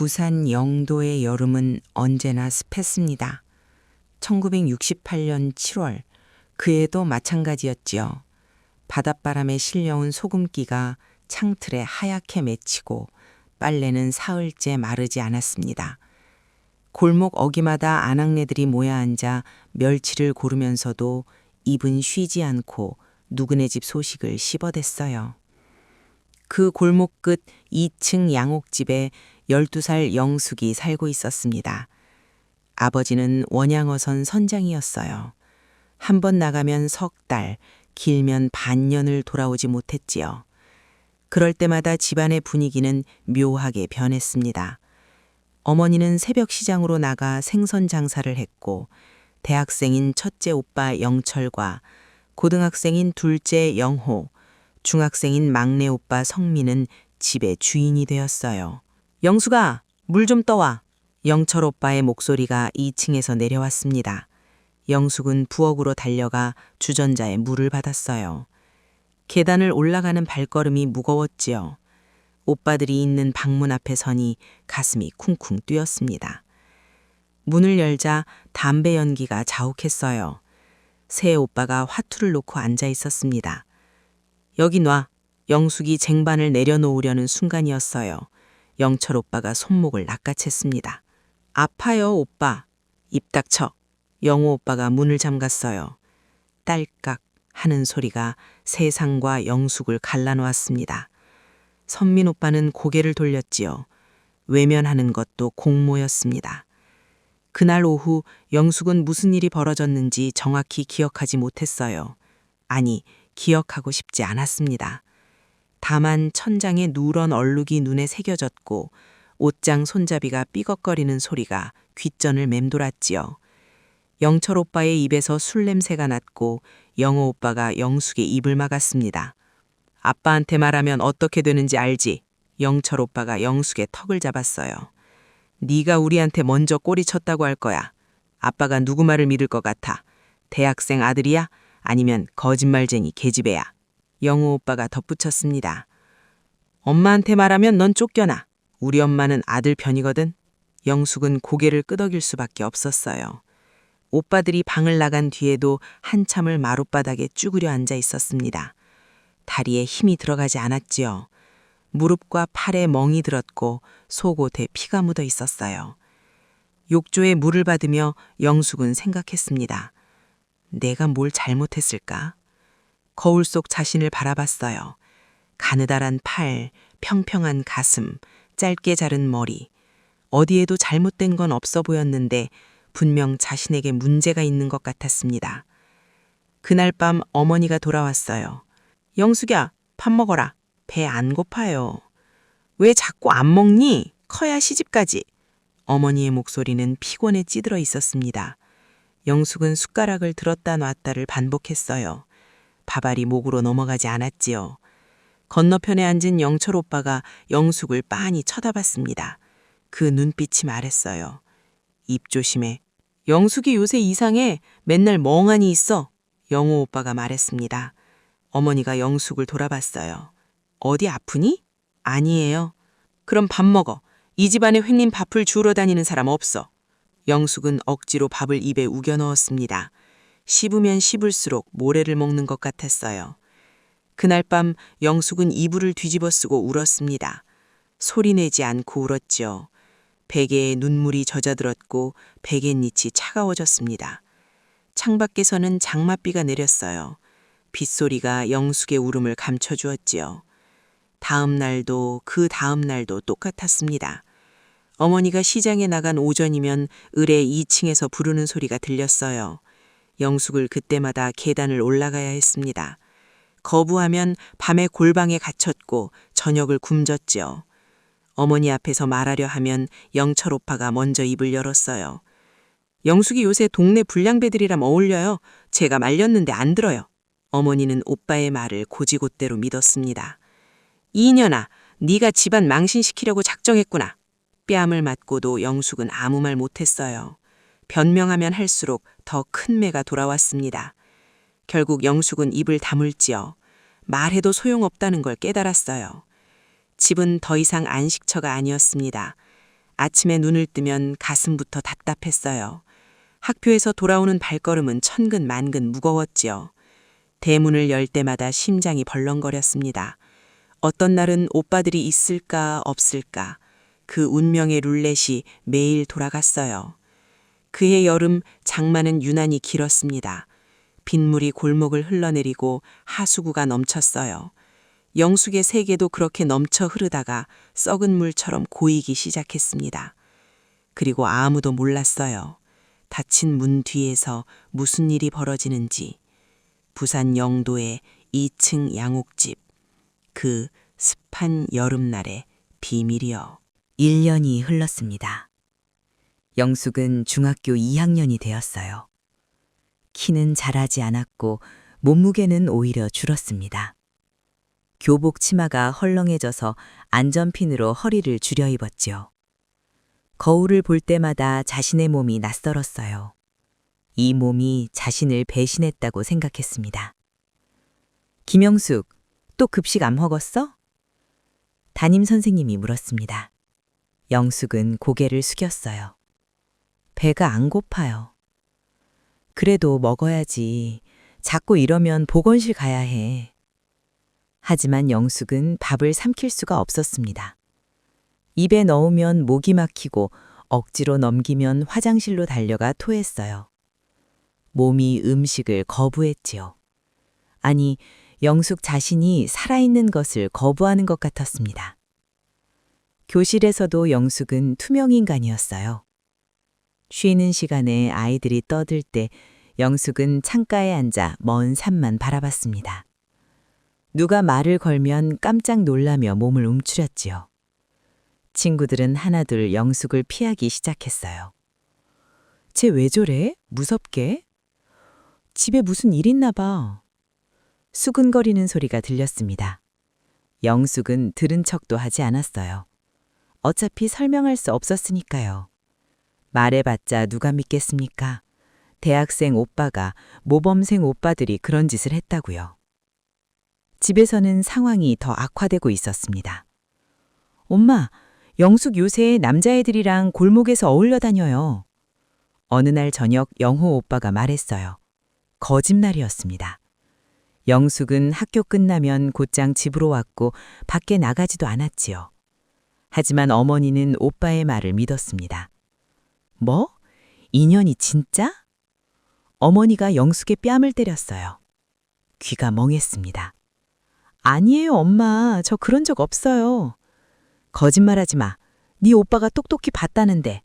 부산 영도의 여름은 언제나 습했습니다. 1968년 7월, 그 해도 마찬가지였지요. 바닷바람에 실려온 소금기가 창틀에 하얗게 맺히고 빨래는 사흘째 마르지 않았습니다. 골목 어귀마다 아낙네들이 모여 앉아 멸치를 고르면서도 입은 쉬지 않고 누구네 집 소식을 씹어댔어요. 그 골목 끝 2층 양옥집에 12살 영숙이 살고 있었습니다. 아버지는 원양어선 선장이었어요. 한 번 나가면 석 달, 길면 반년을 돌아오지 못했지요. 그럴 때마다 집안의 분위기는 묘하게 변했습니다. 어머니는 새벽 시장으로 나가 생선 장사를 했고, 대학생인 첫째 오빠 영철과 고등학생인 둘째 영호, 중학생인 막내 오빠 성민은 집의 주인이 되었어요. 영숙아, 물 좀 떠와. 영철 오빠의 목소리가 2층에서 내려왔습니다. 영숙은 부엌으로 달려가 주전자에 물을 받았어요. 계단을 올라가는 발걸음이 무거웠지요. 오빠들이 있는 방문 앞에 서니 가슴이 쿵쿵 뛰었습니다. 문을 열자 담배 연기가 자욱했어요. 새 오빠가 화투를 놓고 앉아 있었습니다. 여기 놔. 영숙이 쟁반을 내려놓으려는 순간이었어요. 영철 오빠가 손목을 낚아챘습니다. 아파요, 오빠. 입 닥쳐. 영호 오빠가 문을 잠갔어요. 딸깍 하는 소리가 세상과 영숙을 갈라놓았습니다. 선민 오빠는 고개를 돌렸지요. 외면하는 것도 공모였습니다. 그날 오후 영숙은 무슨 일이 벌어졌는지 정확히 기억하지 못했어요. 아니, 기억하고 싶지 않았습니다. 다만 천장에 누런 얼룩이 눈에 새겨졌고 옷장 손잡이가 삐걱거리는 소리가 귓전을 맴돌았지요. 영철 오빠의 입에서 술 냄새가 났고 영호 오빠가 영숙의 입을 막았습니다. 아빠한테 말하면 어떻게 되는지 알지? 영철 오빠가 영숙의 턱을 잡았어요. 네가 우리한테 먼저 꼬리 쳤다고 할 거야. 아빠가 누구 말을 믿을 것 같아? 대학생 아들이야? 아니면 거짓말쟁이 계집애야? 영호 오빠가 덧붙였습니다. 엄마한테 말하면 넌 쫓겨나. 우리 엄마는 아들 편이거든. 영숙은 고개를 끄덕일 수밖에 없었어요. 오빠들이 방을 나간 뒤에도 한참을 마룻바닥에 쭈그려 앉아 있었습니다. 다리에 힘이 들어가지 않았지요. 무릎과 팔에 멍이 들었고 속옷에 피가 묻어 있었어요. 욕조에 물을 받으며 영숙은 생각했습니다. 내가 뭘 잘못했을까? 거울 속 자신을 바라봤어요. 가느다란 팔, 평평한 가슴, 짧게 자른 머리. 어디에도 잘못된 건 없어 보였는데 분명 자신에게 문제가 있는 것 같았습니다. 그날 밤 어머니가 돌아왔어요. 영숙야, 밥 먹어라. 배 안 고파요. 왜 자꾸 안 먹니? 커야 시집가지. 어머니의 목소리는 피곤에 찌들어 있었습니다. 영숙은 숟가락을 들었다 놨다를 반복했어요. 밥알이 목으로 넘어가지 않았지요. 건너편에 앉은 영철 오빠가 영숙을 빤히 쳐다봤습니다. 그 눈빛이 말했어요. 입 조심해. 영숙이 요새 이상해. 맨날 멍하니 있어. 영호 오빠가 말했습니다. 어머니가 영숙을 돌아봤어요. 어디 아프니? 아니에요. 그럼 밥 먹어. 이 집안에 횡님 밥을 주우러 다니는 사람 없어. 영숙은 억지로 밥을 입에 우겨 넣었습니다. 씹으면 씹을수록 모래를 먹는 것 같았어요. 그날 밤 영숙은 이불을 뒤집어 쓰고 울었습니다. 소리내지 않고 울었지요. 베개에 눈물이 젖어들었고 베갯잎이 차가워졌습니다. 창밖에서는 장맛비가 내렸어요. 빗소리가 영숙의 울음을 감춰주었지요. 다음 날도 그 다음 날도 똑같았습니다. 어머니가 시장에 나간 오전이면 을에 2층에서 부르는 소리가 들렸어요. 영숙을 그때마다 계단을 올라가야 했습니다. 거부하면 밤에 골방에 갇혔고 저녁을 굶졌지요. 어머니 앞에서 말하려 하면 영철 오빠가 먼저 입을 열었어요. 영숙이 요새 동네 불량배들이랑 어울려요. 제가 말렸는데 안 들어요. 어머니는 오빠의 말을 고지곳대로 믿었습니다. 이년아, 네가 집안 망신시키려고 작정했구나. 뺨을 맞고도 영숙은 아무 말 못했어요. 변명하면 할수록 더 큰 매가 돌아왔습니다. 결국 영숙은 입을 다물지요. 말해도 소용없다는 걸 깨달았어요. 집은 더 이상 안식처가 아니었습니다. 아침에 눈을 뜨면 가슴부터 답답했어요. 학교에서 돌아오는 발걸음은 천근만근 무거웠지요. 대문을 열 때마다 심장이 벌렁거렸습니다. 어떤 날은 오빠들이 있을까 없을까 그 운명의 룰렛이 매일 돌아갔어요. 그해 여름 장마는 유난히 길었습니다. 빗물이 골목을 흘러내리고 하수구가 넘쳤어요. 영숙의 세계도 그렇게 넘쳐 흐르다가 썩은 물처럼 고이기 시작했습니다. 그리고 아무도 몰랐어요. 닫힌 문 뒤에서 무슨 일이 벌어지는지. 부산 영도의 2층 양옥집. 그 습한 여름날의 비밀이요. 1년이 흘렀습니다. 영숙은 중학교 2학년이 되었어요. 키는 자라지 않았고 몸무게는 오히려 줄었습니다. 교복 치마가 헐렁해져서 안전핀으로 허리를 줄여 입었지요. 거울을 볼 때마다 자신의 몸이 낯설었어요. 이 몸이 자신을 배신했다고 생각했습니다. 김영숙, 또 급식 안 먹었어? 담임 선생님이 물었습니다. 영숙은 고개를 숙였어요. 배가 안 고파요. 그래도 먹어야지. 자꾸 이러면 보건실 가야 해. 하지만 영숙은 밥을 삼킬 수가 없었습니다. 입에 넣으면 목이 막히고 억지로 넘기면 화장실로 달려가 토했어요. 몸이 음식을 거부했지요. 아니, 영숙 자신이 살아있는 것을 거부하는 것 같았습니다. 교실에서도 영숙은 투명인간이었어요. 쉬는 시간에 아이들이 떠들 때 영숙은 창가에 앉아 먼 산만 바라봤습니다. 누가 말을 걸면 깜짝 놀라며 몸을 움츠렸지요. 친구들은 하나둘 영숙을 피하기 시작했어요. 쟤 왜 저래? 무섭게? 집에 무슨 일 있나 봐. 수근거리는 소리가 들렸습니다. 영숙은 들은 척도 하지 않았어요. 어차피 설명할 수 없었으니까요. 말해봤자 누가 믿겠습니까? 대학생 오빠가 모범생 오빠들이 그런 짓을 했다고요. 집에서는 상황이 더 악화되고 있었습니다. 엄마, 영숙 요새 남자애들이랑 골목에서 어울려 다녀요. 어느 날 저녁 영호 오빠가 말했어요. 거짓말이었습니다. 영숙은 학교 끝나면 곧장 집으로 왔고 밖에 나가지도 않았지요. 하지만 어머니는 오빠의 말을 믿었습니다. 뭐? 인연이 진짜? 어머니가 영숙의 뺨을 때렸어요. 귀가 멍했습니다. 아니에요, 엄마. 저 그런 적 없어요. 거짓말하지 마. 네 오빠가 똑똑히 봤다는데.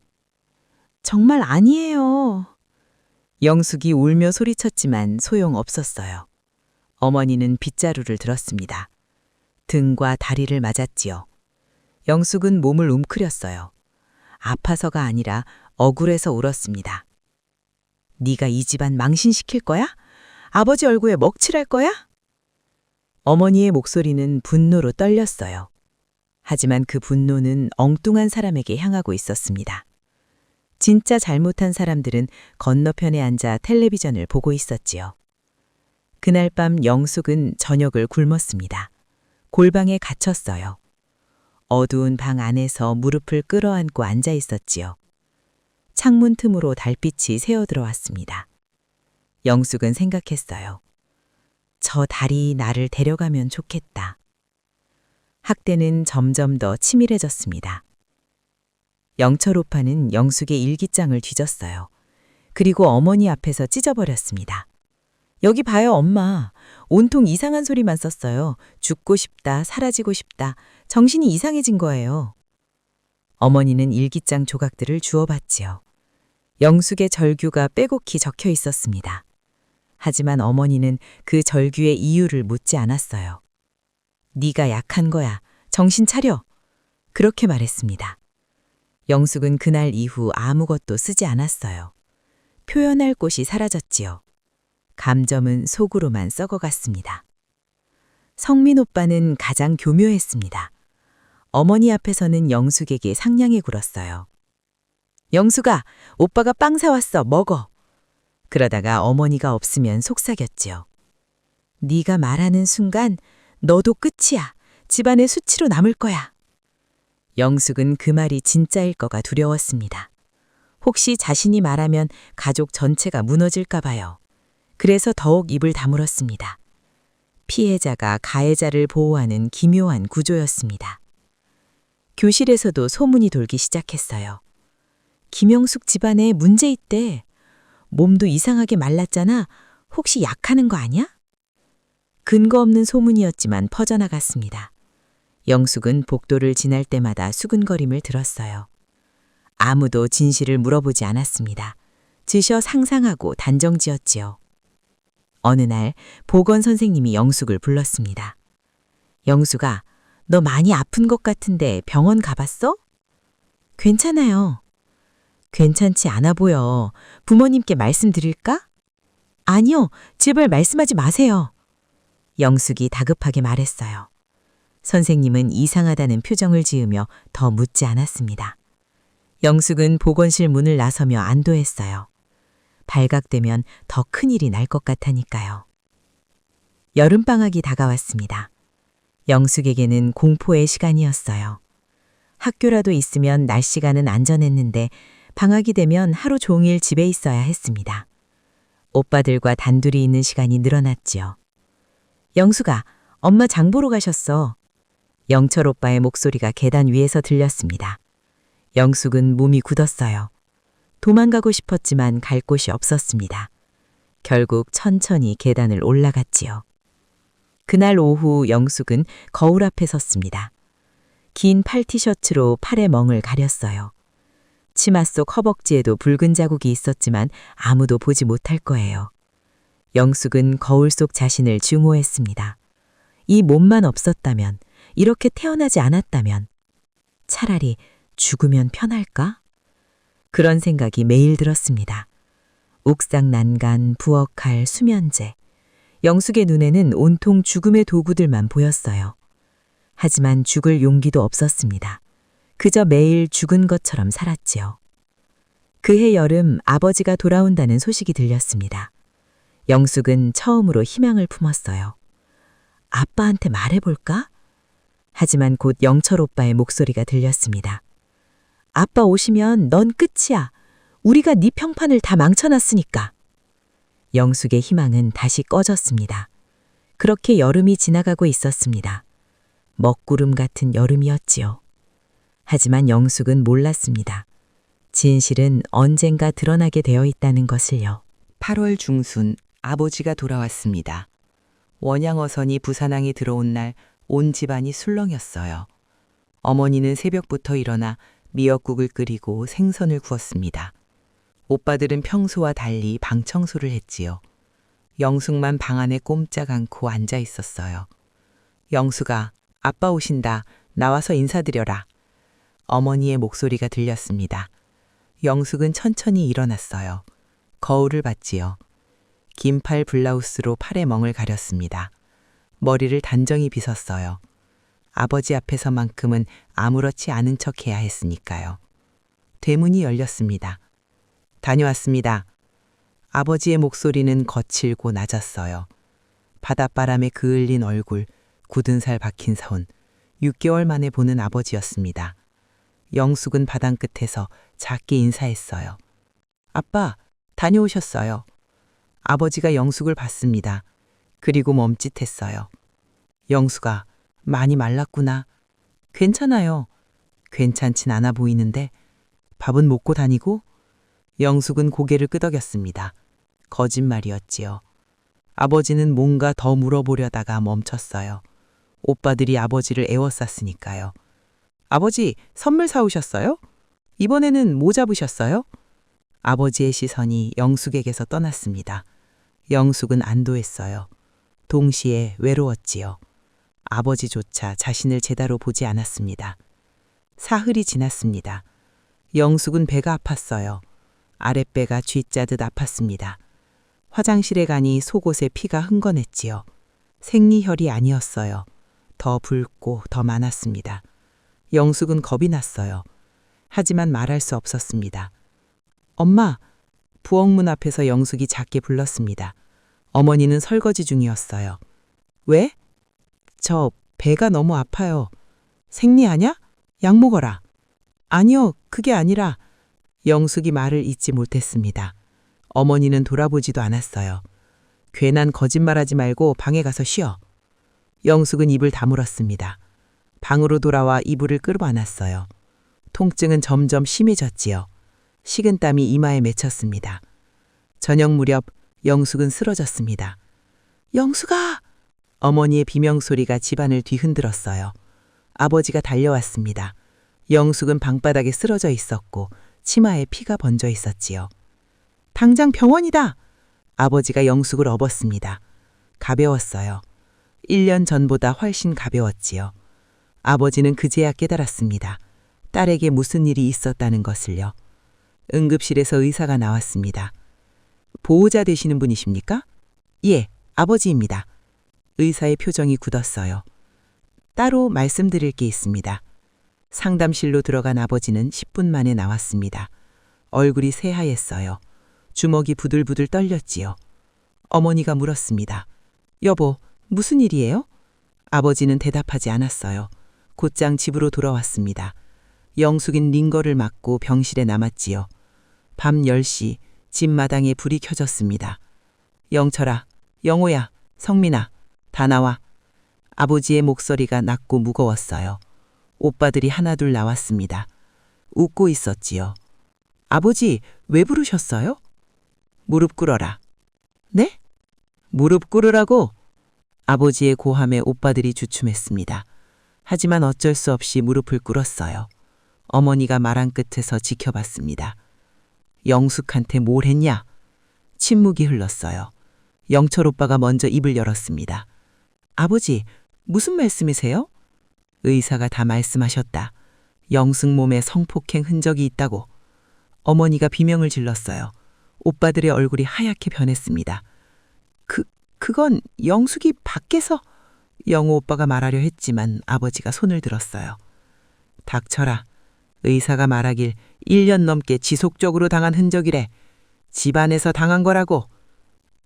정말 아니에요. 영숙이 울며 소리쳤지만 소용없었어요. 어머니는 빗자루를 들었습니다. 등과 다리를 맞았지요. 영숙은 몸을 움크렸어요. 아파서가 아니라 억울해서 울었습니다. 네가 이 집안 망신시킬 거야? 아버지 얼굴에 먹칠할 거야? 어머니의 목소리는 분노로 떨렸어요. 하지만 그 분노는 엉뚱한 사람에게 향하고 있었습니다. 진짜 잘못한 사람들은 건너편에 앉아 텔레비전을 보고 있었지요. 그날 밤 영숙은 저녁을 굶었습니다. 골방에 갇혔어요. 어두운 방 안에서 무릎을 끌어안고 앉아 있었지요. 창문 틈으로 달빛이 새어 들어왔습니다. 영숙은 생각했어요. 저 달이 나를 데려가면 좋겠다. 학대는 점점 더 치밀해졌습니다. 영철 오빠는 영숙의 일기장을 뒤졌어요. 그리고 어머니 앞에서 찢어버렸습니다. 여기 봐요, 엄마. 온통 이상한 소리만 썼어요. 죽고 싶다, 사라지고 싶다. 정신이 이상해진 거예요. 어머니는 일기장 조각들을 주워봤지요. 영숙의 절규가 빼곡히 적혀 있었습니다. 하지만 어머니는 그 절규의 이유를 묻지 않았어요. 네가 약한 거야. 정신 차려. 그렇게 말했습니다. 영숙은 그날 이후 아무것도 쓰지 않았어요. 표현할 곳이 사라졌지요. 감정은 속으로만 썩어갔습니다. 성민 오빠는 가장 교묘했습니다. 어머니 앞에서는 영숙에게 상냥해 굴었어요. 영숙아, 오빠가 빵 사왔어. 먹어. 그러다가 어머니가 없으면 속삭였지요. 네가 말하는 순간 너도 끝이야. 집안의 수치로 남을 거야. 영숙은 그 말이 진짜일 거가 두려웠습니다. 혹시 자신이 말하면 가족 전체가 무너질까 봐요. 그래서 더욱 입을 다물었습니다. 피해자가 가해자를 보호하는 기묘한 구조였습니다. 교실에서도 소문이 돌기 시작했어요. 김영숙 집안에 문제 있대. 몸도 이상하게 말랐잖아. 혹시 약하는 거 아니야? 근거 없는 소문이었지만 퍼져나갔습니다. 영숙은 복도를 지날 때마다 수근거림을 들었어요. 아무도 진실을 물어보지 않았습니다. 지셔 상상하고 단정지었지요. 어느 날 보건 선생님이 영숙을 불렀습니다. 영숙아, 너 많이 아픈 것 같은데 병원 가봤어? 괜찮아요. 괜찮지 않아 보여. 부모님께 말씀드릴까? 아니요, 제발 말씀하지 마세요. 영숙이 다급하게 말했어요. 선생님은 이상하다는 표정을 지으며 더 묻지 않았습니다. 영숙은 보건실 문을 나서며 안도했어요. 발각되면 더 큰일이 날 것 같으니까요. 여름방학이 다가왔습니다. 영숙에게는 공포의 시간이었어요. 학교라도 있으면 낮 시간은 안전했는데 방학이 되면 하루 종일 집에 있어야 했습니다. 오빠들과 단둘이 있는 시간이 늘어났지요. 영숙아, 엄마 장 보러 가셨어. 영철 오빠의 목소리가 계단 위에서 들렸습니다. 영숙은 몸이 굳었어요. 도망가고 싶었지만 갈 곳이 없었습니다. 결국 천천히 계단을 올라갔지요. 그날 오후 영숙은 거울 앞에 섰습니다. 긴 팔 티셔츠로 팔의 멍을 가렸어요. 치마 속 허벅지에도 붉은 자국이 있었지만 아무도 보지 못할 거예요. 영숙은 거울 속 자신을 증오했습니다. 이 몸만 없었다면, 이렇게 태어나지 않았다면, 차라리 죽으면 편할까? 그런 생각이 매일 들었습니다. 옥상 난간, 부엌칼, 수면제. 영숙의 눈에는 온통 죽음의 도구들만 보였어요. 하지만 죽을 용기도 없었습니다. 그저 매일 죽은 것처럼 살았지요. 그해 여름 아버지가 돌아온다는 소식이 들렸습니다. 영숙은 처음으로 희망을 품었어요. 아빠한테 말해볼까? 하지만 곧 영철 오빠의 목소리가 들렸습니다. 아빠 오시면 넌 끝이야. 우리가 네 평판을 다 망쳐놨으니까. 영숙의 희망은 다시 꺼졌습니다. 그렇게 여름이 지나가고 있었습니다. 먹구름 같은 여름이었지요. 하지만 영숙은 몰랐습니다. 진실은 언젠가 드러나게 되어 있다는 것을요. 8월 중순 아버지가 돌아왔습니다. 원양어선이 부산항에 들어온 날 온 집안이 술렁였어요. 어머니는 새벽부터 일어나 미역국을 끓이고 생선을 구웠습니다. 오빠들은 평소와 달리 방 청소를 했지요. 영숙만 방 안에 꼼짝 않고 앉아 있었어요. 영숙아, 아빠 오신다. 나와서 인사드려라. 어머니의 목소리가 들렸습니다. 영숙은 천천히 일어났어요. 거울을 봤지요. 긴팔 블라우스로 팔에 멍을 가렸습니다. 머리를 단정히 빗었어요. 아버지 앞에서만큼은 아무렇지 않은 척 해야 했으니까요. 대문이 열렸습니다. 다녀왔습니다. 아버지의 목소리는 거칠고 낮았어요. 바닷바람에 그을린 얼굴, 굳은 살 박힌 손, 6개월 만에 보는 아버지였습니다. 영숙은 바닥 끝에서 작게 인사했어요. 아빠, 다녀오셨어요. 아버지가 영숙을 봤습니다. 그리고 멈칫했어요. 영숙아, 많이 말랐구나. 괜찮아요. 괜찮진 않아 보이는데 밥은 먹고 다니고? 영숙은 고개를 끄덕였습니다. 거짓말이었지요. 아버지는 뭔가 더 물어보려다가 멈췄어요. 오빠들이 아버지를 애워쌌으니까요. 아버지, 선물 사오셨어요? 이번에는 뭐 잡으셨어요? 아버지의 시선이 영숙에게서 떠났습니다. 영숙은 안도했어요. 동시에 외로웠지요. 아버지조차 자신을 제대로 보지 않았습니다. 사흘이 지났습니다. 영숙은 배가 아팠어요. 아랫배가 쥐짜듯 아팠습니다. 화장실에 가니 속옷에 피가 흥건했지요. 생리혈이 아니었어요. 더 붉고 더 많았습니다. 영숙은 겁이 났어요. 하지만 말할 수 없었습니다. 엄마! 부엌문 앞에서 영숙이 작게 불렀습니다. 어머니는 설거지 중이었어요. 왜? 저 배가 너무 아파요. 생리하냐? 약 먹어라. 아니요, 그게 아니라 영숙이 말을 잇지 못했습니다. 어머니는 돌아보지도 않았어요. 괜한 거짓말하지 말고 방에 가서 쉬어. 영숙은 입을 다물었습니다. 방으로 돌아와 이불을 끌어안았어요. 통증은 점점 심해졌지요. 식은땀이 이마에 맺혔습니다. 저녁 무렵 영숙은 쓰러졌습니다. 영숙아! 어머니의 비명소리가 집안을 뒤흔들었어요. 아버지가 달려왔습니다. 영숙은 방바닥에 쓰러져 있었고 치마에 피가 번져 있었지요. 당장 병원이다! 아버지가 영숙을 업었습니다. 가벼웠어요. 1년 전보다 훨씬 가벼웠지요. 아버지는 그제야 깨달았습니다. 딸에게 무슨 일이 있었다는 것을요. 응급실에서 의사가 나왔습니다. 보호자 되시는 분이십니까? 예, 아버지입니다. 의사의 표정이 굳었어요. 따로 말씀드릴 게 있습니다. 상담실로 들어간 아버지는 10분 만에 나왔습니다. 얼굴이 새하였어요. 주먹이 부들부들 떨렸지요. 어머니가 물었습니다. 여보, 무슨 일이에요? 아버지는 대답하지 않았어요. 곧장 집으로 돌아왔습니다. 영숙인 링거를 맞고 병실에 남았지요. 밤 10시 집 마당에 불이 켜졌습니다. 영철아, 영호야, 성민아, 다 나와. 아버지의 목소리가 낮고 무거웠어요. 오빠들이 하나둘 나왔습니다. 웃고 있었지요. 아버지, 왜 부르셨어요? 무릎 꿇어라. 네? 무릎 꿇으라고? 아버지의 고함에 오빠들이 주춤했습니다. 하지만 어쩔 수 없이 무릎을 꿇었어요. 어머니가 말한 끝에서 지켜봤습니다. 영숙한테 뭘 했냐? 침묵이 흘렀어요. 영철 오빠가 먼저 입을 열었습니다. 아버지, 무슨 말씀이세요? 의사가 다 말씀하셨다. 영숙 몸에 성폭행 흔적이 있다고. 어머니가 비명을 질렀어요. 오빠들의 얼굴이 하얗게 변했습니다. 그건 영숙이 밖에서... 영호 오빠가 말하려 했지만 아버지가 손을 들었어요. 닥쳐라. 의사가 말하길 1년 넘게 지속적으로 당한 흔적이래. 집안에서 당한 거라고.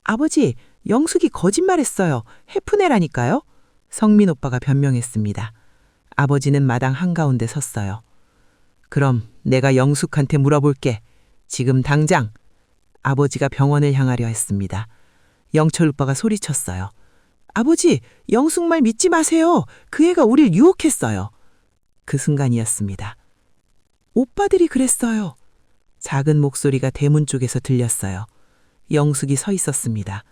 아버지, 영숙이 거짓말했어요. 해프네라니까요. 성민 오빠가 변명했습니다. 아버지는 마당 한가운데 섰어요. 그럼 내가 영숙한테 물어볼게. 지금 당장. 아버지가 병원을 향하려 했습니다. 영철 오빠가 소리쳤어요. 아버지, 영숙 말 믿지 마세요. 그 애가 우릴 유혹했어요. 그 순간이었습니다. 오빠들이 그랬어요. 작은 목소리가 대문 쪽에서 들렸어요. 영숙이 서 있었습니다.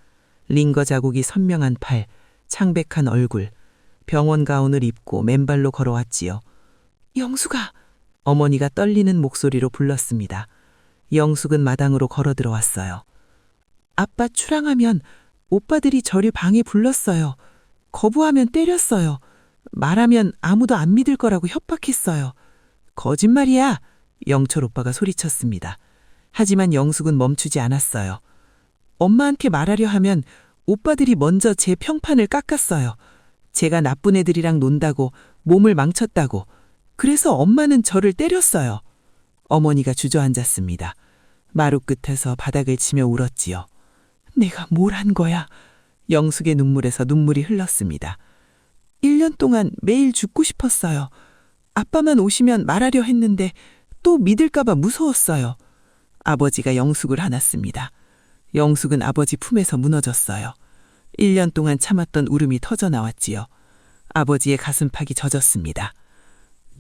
링거 자국이 선명한 팔, 창백한 얼굴, 병원 가운을 입고 맨발로 걸어왔지요. 영숙아! 어머니가 떨리는 목소리로 불렀습니다. 영숙은 마당으로 걸어 들어왔어요. 아빠 출항하면 오빠들이 저를 방에 불렀어요. 거부하면 때렸어요. 말하면 아무도 안 믿을 거라고 협박했어요. 거짓말이야! 영철 오빠가 소리쳤습니다. 하지만 영숙은 멈추지 않았어요. 엄마한테 말하려 하면 오빠들이 먼저 제 평판을 깎았어요. 제가 나쁜 애들이랑 논다고, 몸을 망쳤다고. 그래서 엄마는 저를 때렸어요. 어머니가 주저앉았습니다. 마루 끝에서 바닥을 치며 울었지요. 내가 뭘 한 거야? 영숙의 눈물에서 눈물이 흘렀습니다. 1년 동안 매일 죽고 싶었어요. 아빠만 오시면 말하려 했는데 또 믿을까봐 무서웠어요. 아버지가 영숙을 안았습니다. 영숙은 아버지 품에서 무너졌어요. 1년 동안 참았던 울음이 터져 나왔지요. 아버지의 가슴팍이 젖었습니다.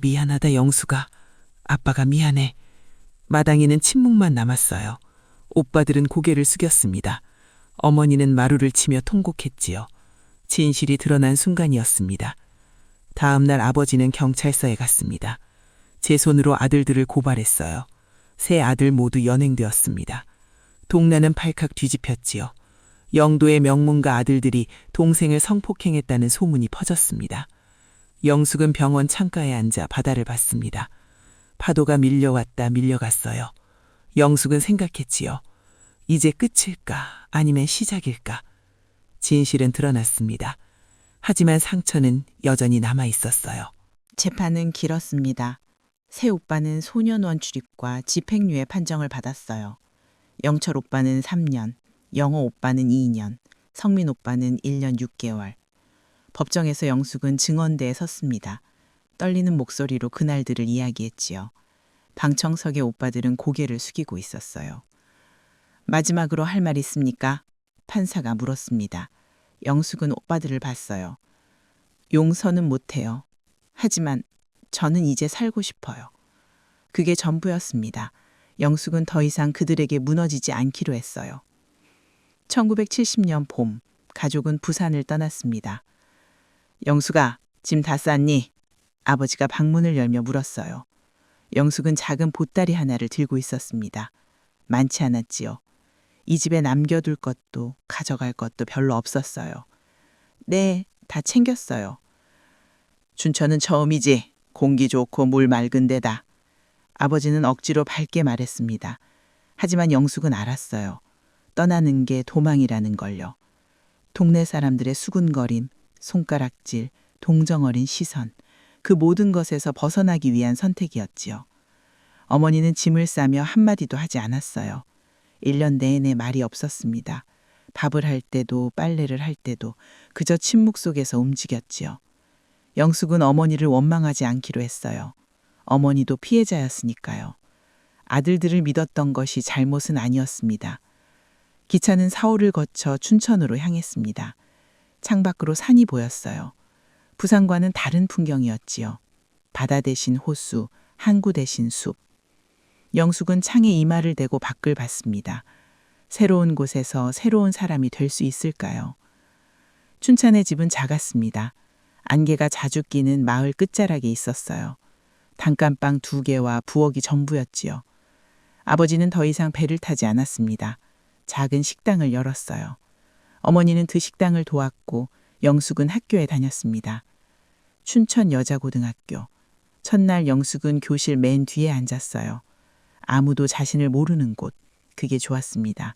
미안하다 영숙아. 아빠가 미안해. 마당에는 침묵만 남았어요. 오빠들은 고개를 숙였습니다. 어머니는 마루를 치며 통곡했지요. 진실이 드러난 순간이었습니다. 다음 날 아버지는 경찰서에 갔습니다. 제 손으로 아들들을 고발했어요. 세 아들 모두 연행되었습니다. 동네는 팔칵 뒤집혔지요. 영도의 명문가 아들들이 동생을 성폭행했다는 소문이 퍼졌습니다. 영숙은 병원 창가에 앉아 바다를 봤습니다. 파도가 밀려왔다 밀려갔어요. 영숙은 생각했지요. 이제 끝일까 아니면 시작일까? 진실은 드러났습니다. 하지만 상처는 여전히 남아 있었어요. 재판은 길었습니다. 새 오빠는 소년원 출입과 집행유예 판정을 받았어요. 영철 오빠는 3년, 영호 오빠는 2년, 성민 오빠는 1년 6개월. 법정에서 영숙은 증언대에 섰습니다. 떨리는 목소리로 그날들을 이야기했지요. 방청석의 오빠들은 고개를 숙이고 있었어요. 마지막으로 할 말 있습니까? 판사가 물었습니다. 영숙은 오빠들을 봤어요. 용서는 못해요. 하지만 저는 이제 살고 싶어요. 그게 전부였습니다. 영숙은 더 이상 그들에게 무너지지 않기로 했어요. 1970년 봄, 가족은 부산을 떠났습니다. 영숙아, 짐 다 쌌니? 아버지가 방문을 열며 물었어요. 영숙은 작은 보따리 하나를 들고 있었습니다. 많지 않았지요. 이 집에 남겨둘 것도 가져갈 것도 별로 없었어요. 네, 다 챙겼어요. 춘천은 처음이지. 공기 좋고 물 맑은 데다. 아버지는 억지로 밝게 말했습니다. 하지만 영숙은 알았어요. 떠나는 게 도망이라는 걸요. 동네 사람들의 수군거림, 손가락질, 동정어린 시선, 그 모든 것에서 벗어나기 위한 선택이었지요. 어머니는 짐을 싸며 한마디도 하지 않았어요. 1년 내내 말이 없었습니다. 밥을 할 때도 빨래를 할 때도 그저 침묵 속에서 움직였지요. 영숙은 어머니를 원망하지 않기로 했어요. 어머니도 피해자였으니까요. 아들들을 믿었던 것이 잘못은 아니었습니다. 기차는 사오를 거쳐 춘천으로 향했습니다. 창밖으로 산이 보였어요. 부산과는 다른 풍경이었지요. 바다 대신 호수, 항구 대신 숲. 영숙은 창에 이마를 대고 밖을 봤습니다. 새로운 곳에서 새로운 사람이 될 수 있을까요? 춘천의 집은 작았습니다. 안개가 자주 끼는 마을 끝자락에 있었어요. 단칸방 2개와 부엌이 전부였지요. 아버지는 더 이상 배를 타지 않았습니다. 작은 식당을 열었어요. 어머니는 그 식당을 도왔고 영숙은 학교에 다녔습니다. 춘천 여자고등학교. 첫날 영숙은 교실 맨 뒤에 앉았어요. 아무도 자신을 모르는 곳. 그게 좋았습니다.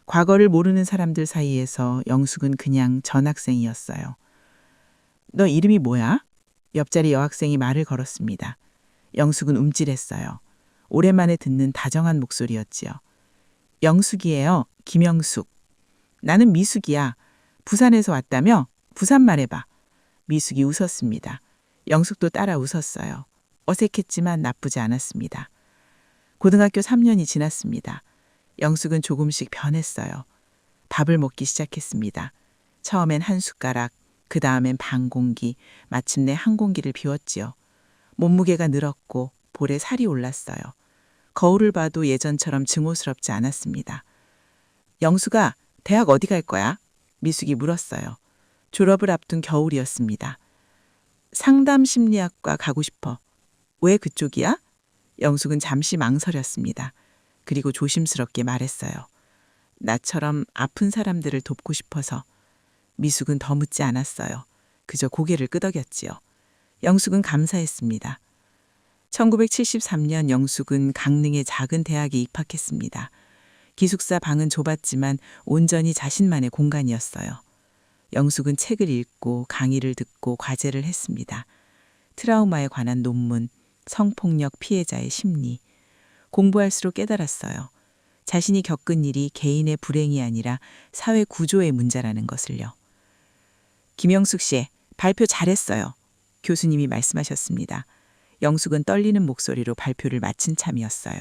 과거를 모르는 사람들 사이에서 영숙은 그냥 전학생이었어요. 너 이름이 뭐야? 옆자리 여학생이 말을 걸었습니다. 영숙은 움찔했어요. 오랜만에 듣는 다정한 목소리였지요. 영숙이에요. 김영숙. 나는 미숙이야. 부산에서 왔다며? 부산 말해봐. 미숙이 웃었습니다. 영숙도 따라 웃었어요. 어색했지만 나쁘지 않았습니다. 고등학교 3년이 지났습니다. 영숙은 조금씩 변했어요. 밥을 먹기 시작했습니다. 처음엔 한 숟가락, 그 다음엔 반 공기, 마침내 한 공기를 비웠지요. 몸무게가 늘었고 볼에 살이 올랐어요. 거울을 봐도 예전처럼 증오스럽지 않았습니다. 영숙아, 대학 어디 갈 거야? 미숙이 물었어요. 졸업을 앞둔 겨울이었습니다. 상담심리학과 가고 싶어. 왜 그쪽이야? 영숙은 잠시 망설였습니다. 그리고 조심스럽게 말했어요. 나처럼 아픈 사람들을 돕고 싶어서. 미숙은 더 묻지 않았어요. 그저 고개를 끄덕였지요. 영숙은 감사했습니다. 1973년 영숙은 강릉의 작은 대학에 입학했습니다. 기숙사 방은 좁았지만 온전히 자신만의 공간이었어요. 영숙은 책을 읽고 강의를 듣고 과제를 했습니다. 트라우마에 관한 논문, 성폭력 피해자의 심리. 공부할수록 깨달았어요. 자신이 겪은 일이 개인의 불행이 아니라 사회 구조의 문제라는 것을요. 김영숙 씨, 발표 잘했어요. 교수님이 말씀하셨습니다. 영숙은 떨리는 목소리로 발표를 마친 참이었어요.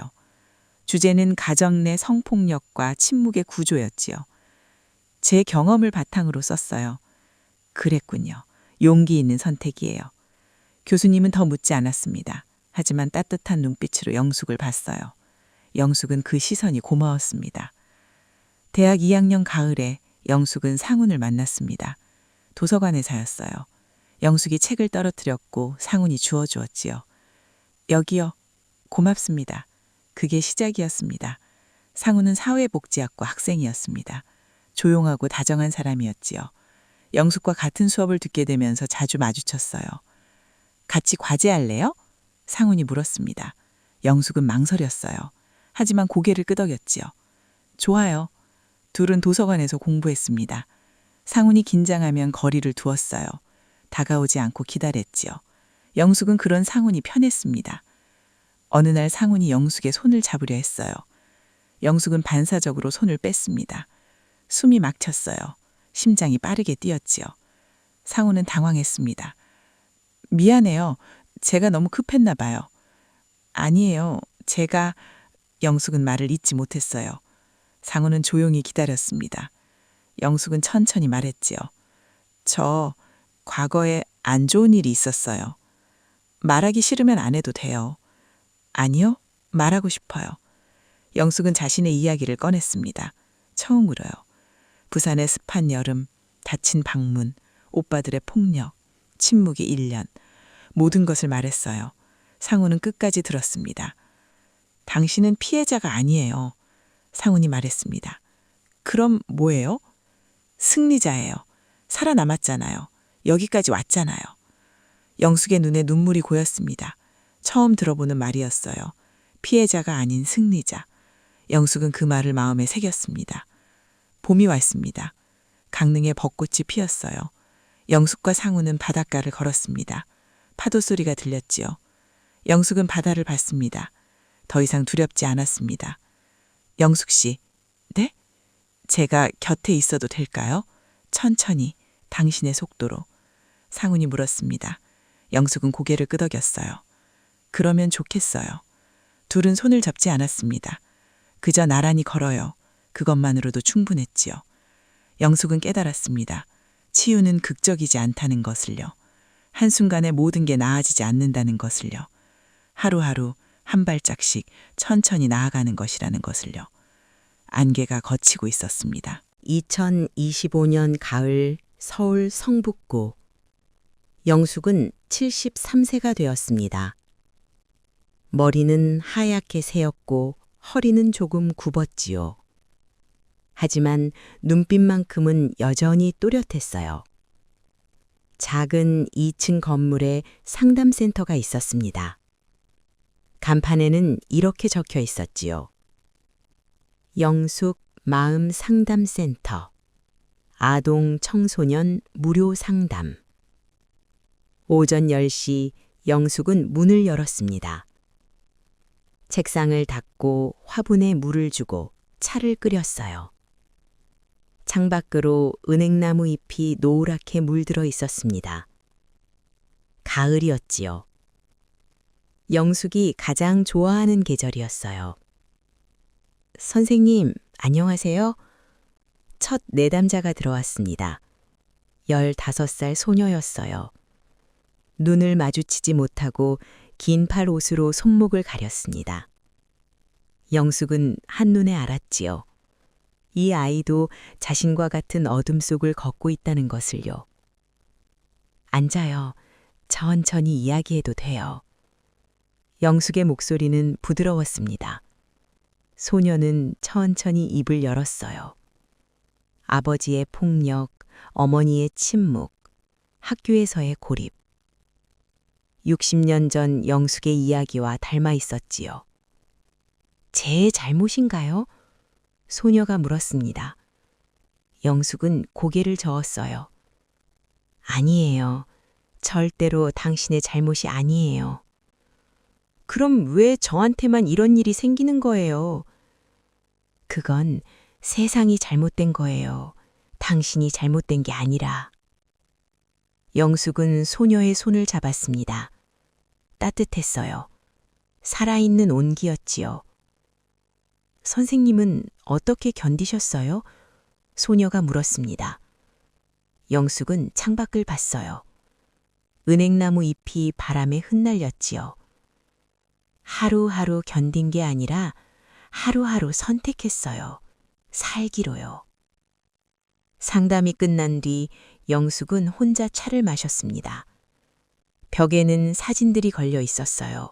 주제는 가정 내 성폭력과 침묵의 구조였지요. 제 경험을 바탕으로 썼어요. 그랬군요. 용기 있는 선택이에요. 교수님은 더 묻지 않았습니다. 하지만 따뜻한 눈빛으로 영숙을 봤어요. 영숙은 그 시선이 고마웠습니다. 대학 2학년 가을에 영숙은 상훈을 만났습니다. 도서관에서였어요. 영숙이 책을 떨어뜨렸고 상훈이 주워주었지요. 여기요. 고맙습니다. 그게 시작이었습니다. 상훈은 사회복지학과 학생이었습니다. 조용하고 다정한 사람이었지요. 영숙과 같은 수업을 듣게 되면서 자주 마주쳤어요. 같이 과제할래요? 상훈이 물었습니다. 영숙은 망설였어요. 하지만 고개를 끄덕였지요. 좋아요. 둘은 도서관에서 공부했습니다. 상훈이 긴장하면 거리를 두었어요. 다가오지 않고 기다렸지요. 영숙은 그런 상훈이 편했습니다. 어느 날 상훈이 영숙의 손을 잡으려 했어요. 영숙은 반사적으로 손을 뺐습니다. 숨이 막혔어요. 심장이 빠르게 뛰었지요. 상훈은 당황했습니다. 미안해요. 제가 너무 급했나 봐요. 아니에요. 제가 영숙은 말을 잇지 못했어요. 상우는 조용히 기다렸습니다. 영숙은 천천히 말했지요. 저 과거에 안 좋은 일이 있었어요. 말하기 싫으면 안 해도 돼요. 아니요, 말하고 싶어요. 영숙은 자신의 이야기를 꺼냈습니다. 처음으로요. 부산의 습한 여름, 닫힌 방문, 오빠들의 폭력, 침묵의 1년, 모든 것을 말했어요. 상우는 끝까지 들었습니다. 당신은 피해자가 아니에요. 상훈이 말했습니다. 그럼 뭐예요? 승리자예요. 살아남았잖아요. 여기까지 왔잖아요. 영숙의 눈에 눈물이 고였습니다. 처음 들어보는 말이었어요. 피해자가 아닌 승리자. 영숙은 그 말을 마음에 새겼습니다. 봄이 왔습니다. 강릉에 벚꽃이 피었어요. 영숙과 상우는 바닷가를 걸었습니다. 파도 소리가 들렸지요. 영숙은 바다를 봤습니다. 더 이상 두렵지 않았습니다. 영숙 씨, 네? 제가 곁에 있어도 될까요? 천천히, 당신의 속도로. 상훈이 물었습니다. 영숙은 고개를 끄덕였어요. 그러면 좋겠어요. 둘은 손을 잡지 않았습니다. 그저 나란히 걸어요. 그것만으로도 충분했지요. 영숙은 깨달았습니다. 치유는 극적이지 않다는 것을요. 한순간에 모든 게 나아지지 않는다는 것을요. 하루하루 한 발짝씩 천천히 나아가는 것이라는 것을요. 안개가 걷히고 있었습니다. 2025년 가을 서울 성북구. 영숙은 73세가 되었습니다. 머리는 하얗게 새었고 허리는 조금 굽었지요. 하지만 눈빛만큼은 여전히 또렷했어요. 작은 2층 건물에 상담센터가 있었습니다. 간판에는 이렇게 적혀 있었지요. 영숙 마음 상담센터. 아동 청소년 무료 상담. 오전 10시 영숙은 문을 열었습니다. 책상을 닦고 화분에 물을 주고 차를 끓였어요. 창밖으로 은행나무 잎이 노랗게 물들어 있었습니다. 가을이었지요. 영숙이 가장 좋아하는 계절이었어요. 선생님, 안녕하세요. 첫 내담자가 들어왔습니다. 15살 소녀였어요. 눈을 마주치지 못하고 긴 팔 옷으로 손목을 가렸습니다. 영숙은 한눈에 알았지요. 이 아이도 자신과 같은 어둠 속을 걷고 있다는 것을요. 앉아요. 천천히 이야기해도 돼요. 영숙의 목소리는 부드러웠습니다. 소녀는 천천히 입을 열었어요. 아버지의 폭력, 어머니의 침묵, 학교에서의 고립. 60년 전 영숙의 이야기와 닮아 있었지요. 제 잘못인가요? 소녀가 물었습니다. 영숙은 고개를 저었어요. 아니에요. 절대로 당신의 잘못이 아니에요. 그럼 왜 저한테만 이런 일이 생기는 거예요? 그건 세상이 잘못된 거예요. 당신이 잘못된 게 아니라. 영숙은 소녀의 손을 잡았습니다. 따뜻했어요. 살아있는 온기였지요. 선생님은 어떻게 견디셨어요? 소녀가 물었습니다. 영숙은 창밖을 봤어요. 은행나무 잎이 바람에 흩날렸지요. 하루하루 견딘 게 아니라 하루하루 선택했어요. 살기로요. 상담이 끝난 뒤 영숙은 혼자 차를 마셨습니다. 벽에는 사진들이 걸려 있었어요.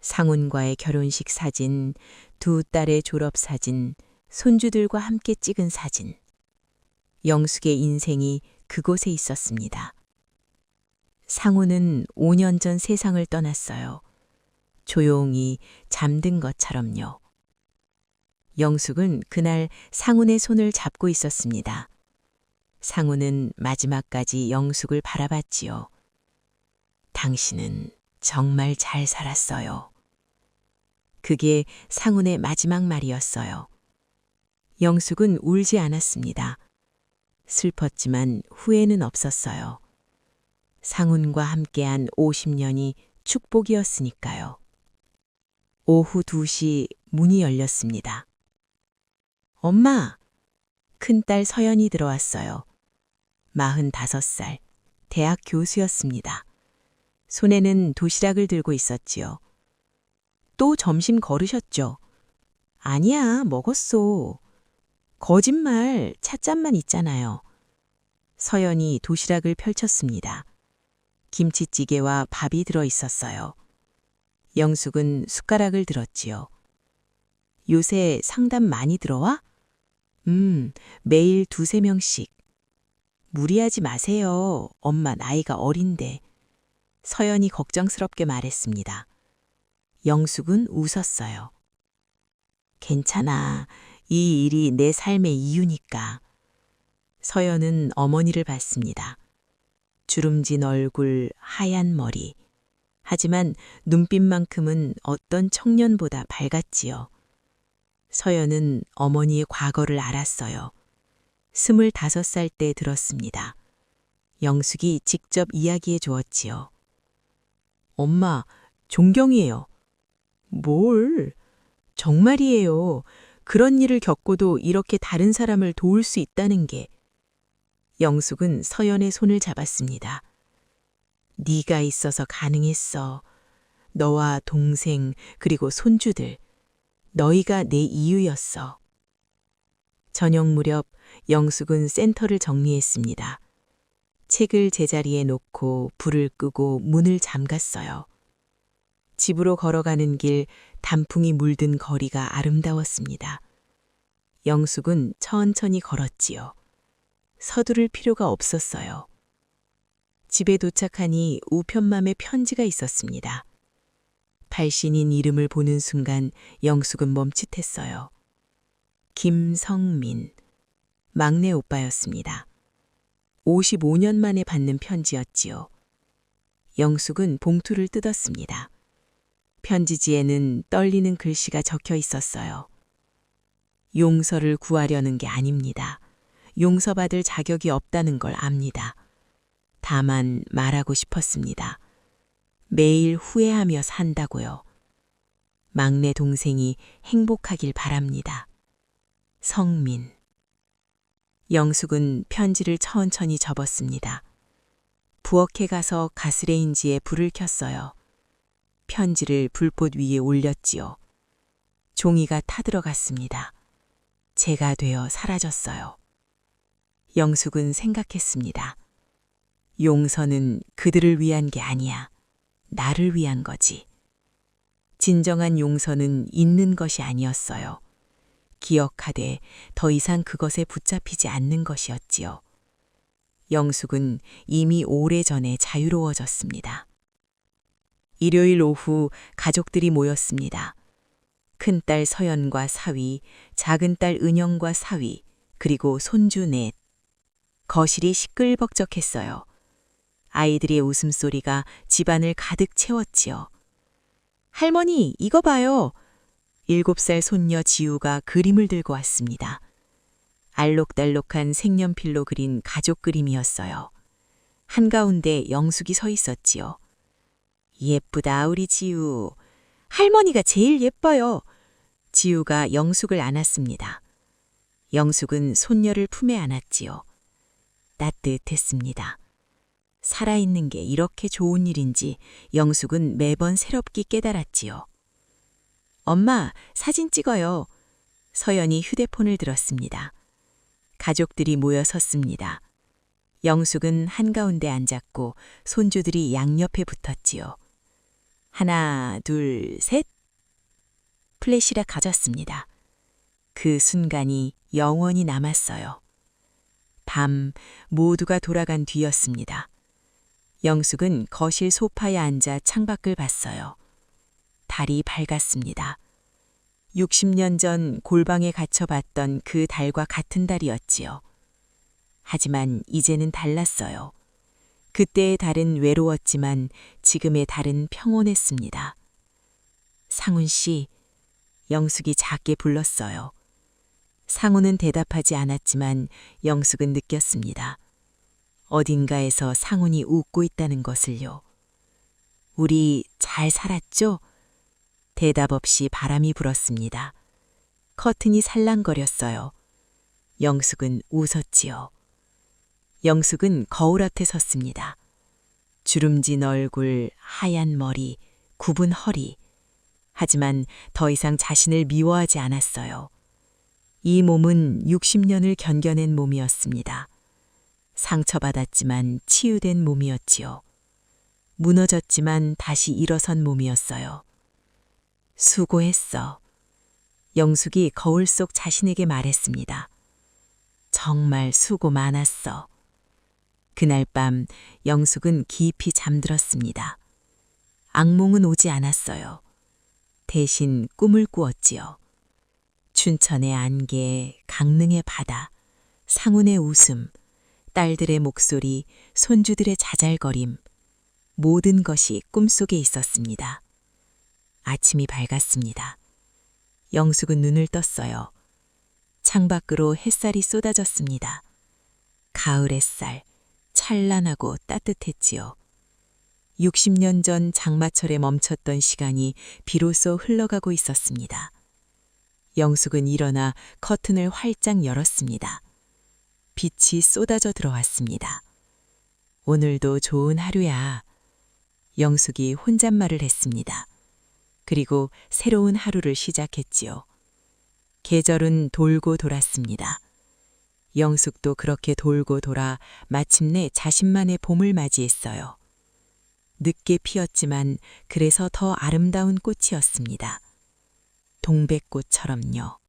상훈과의 결혼식 사진, 두 딸의 졸업 사진, 손주들과 함께 찍은 사진. 영숙의 인생이 그곳에 있었습니다. 상훈은 5년 전 세상을 떠났어요. 조용히 잠든 것처럼요. 영숙은 그날 상훈의 손을 잡고 있었습니다. 상훈은 마지막까지 영숙을 바라봤지요. 당신은 정말 잘 살았어요. 그게 상훈의 마지막 말이었어요. 영숙은 울지 않았습니다. 슬펐지만 후회는 없었어요. 상훈과 함께한 50년이 축복이었으니까요. 오후 2시 문이 열렸습니다. 엄마! 큰딸 서연이 들어왔어요. 45살, 대학 교수였습니다. 손에는 도시락을 들고 있었지요. 또 점심 거르셨죠? 아니야, 먹었어. 거짓말, 찻잔만 있잖아요. 서연이 도시락을 펼쳤습니다. 김치찌개와 밥이 들어 있었어요. 영숙은 숟가락을 들었지요. 요새 상담 많이 들어와? 매일 2~3명씩. 무리하지 마세요. 엄마 나이가 어린데. 서연이 걱정스럽게 말했습니다. 영숙은 웃었어요. 괜찮아. 이 일이 내 삶의 이유니까. 서연은 어머니를 봤습니다. 주름진 얼굴, 하얀 머리. 하지만 눈빛만큼은 어떤 청년보다 밝았지요. 서연은 어머니의 과거를 알았어요. 25살 때 들었습니다. 영숙이 직접 이야기해 주었지요. 엄마, 존경이에요. 뭘? 정말이에요. 그런 일을 겪고도 이렇게 다른 사람을 도울 수 있다는 게. 영숙은 서연의 손을 잡았습니다. 네가 있어서 가능했어. 너와 동생 그리고 손주들. 너희가 내 이유였어. 저녁 무렵 영숙은 센터를 정리했습니다. 책을 제자리에 놓고 불을 끄고 문을 잠갔어요. 집으로 걸어가는 길 단풍이 물든 거리가 아름다웠습니다. 영숙은 천천히 걸었지요. 서두를 필요가 없었어요. 집에 도착하니 우편맘에 편지가 있었습니다. 발신인 이름을 보는 순간 영숙은 멈칫했어요. 김성민, 막내 오빠였습니다. 55년 만에 받는 편지였지요. 영숙은 봉투를 뜯었습니다. 편지지에는 떨리는 글씨가 적혀 있었어요. 용서를 구하려는 게 아닙니다. 용서받을 자격이 없다는 걸 압니다. 다만 말하고 싶었습니다. 매일 후회하며 산다고요. 막내 동생이 행복하길 바랍니다. 성민. 영숙은 편지를 천천히 접었습니다. 부엌에 가서 가스레인지에 불을 켰어요. 편지를 불꽃 위에 올렸지요. 종이가 타들어갔습니다. 재가 되어 사라졌어요. 영숙은 생각했습니다. 용서는 그들을 위한 게 아니야. 나를 위한 거지. 진정한 용서는 잊는 것이 아니었어요. 기억하되 더 이상 그것에 붙잡히지 않는 것이었지요. 영숙은 이미 오래전에 자유로워졌습니다. 일요일 오후 가족들이 모였습니다. 큰딸 서연과 사위, 작은딸 은영과 사위, 그리고 손주 넷. 거실이 시끌벅적했어요. 아이들의 웃음소리가 집안을 가득 채웠지요. 할머니, 이거 봐요. 7살 손녀 지우가 그림을 들고 왔습니다. 알록달록한 색연필로 그린 가족 그림이었어요. 한가운데 영숙이 서 있었지요. 예쁘다, 우리 지우. 할머니가 제일 예뻐요. 지우가 영숙을 안았습니다. 영숙은 손녀를 품에 안았지요. 따뜻했습니다. 살아있는 게 이렇게 좋은 일인지 영숙은 매번 새롭게 깨달았지요. 엄마, 사진 찍어요. 서연이 휴대폰을 들었습니다. 가족들이 모여 섰습니다. 영숙은 한가운데 앉았고 손주들이 양옆에 붙었지요. 하나, 둘, 셋. 플래시라 가졌습니다. 그 순간이 영원히 남았어요. 밤 모두가 돌아간 뒤였습니다. 영숙은 거실 소파에 앉아 창밖을 봤어요. 달이 밝았습니다. 60년 전 골방에 갇혀봤던 그 달과 같은 달이었지요. 하지만 이제는 달랐어요. 그때의 달은 외로웠지만 지금의 달은 평온했습니다. 상훈 씨, 영숙이 작게 불렀어요. 상훈은 대답하지 않았지만 영숙은 느꼈습니다. 어딘가에서 상훈이 웃고 있다는 것을요. 우리 잘 살았죠? 대답 없이 바람이 불었습니다. 커튼이 살랑거렸어요. 영숙은 웃었지요. 영숙은 거울 앞에 섰습니다. 주름진 얼굴, 하얀 머리, 굽은 허리. 하지만 더 이상 자신을 미워하지 않았어요. 이 몸은 60년을 견뎌낸 몸이었습니다. 상처받았지만 치유된 몸이었지요. 무너졌지만 다시 일어선 몸이었어요. 수고했어. 영숙이 거울 속 자신에게 말했습니다. 정말 수고 많았어. 그날 밤 영숙은 깊이 잠들었습니다. 악몽은 오지 않았어요. 대신 꿈을 꾸었지요. 춘천의 안개, 강릉의 바다, 상운의 웃음, 딸들의 목소리, 손주들의 자잘거림, 모든 것이 꿈속에 있었습니다. 아침이 밝았습니다. 영숙은 눈을 떴어요. 창밖으로 햇살이 쏟아졌습니다. 가을 햇살, 찬란하고 따뜻했지요. 60년 전 장마철에 멈췄던 시간이 비로소 흘러가고 있었습니다. 영숙은 일어나 커튼을 활짝 열었습니다. 빛이 쏟아져 들어왔습니다. 오늘도 좋은 하루야. 영숙이 혼잣말을 했습니다. 그리고 새로운 하루를 시작했지요. 계절은 돌고 돌았습니다. 영숙도 그렇게 돌고 돌아 마침내 자신만의 봄을 맞이했어요. 늦게 피었지만 그래서 더 아름다운 꽃이었습니다. 동백꽃처럼요.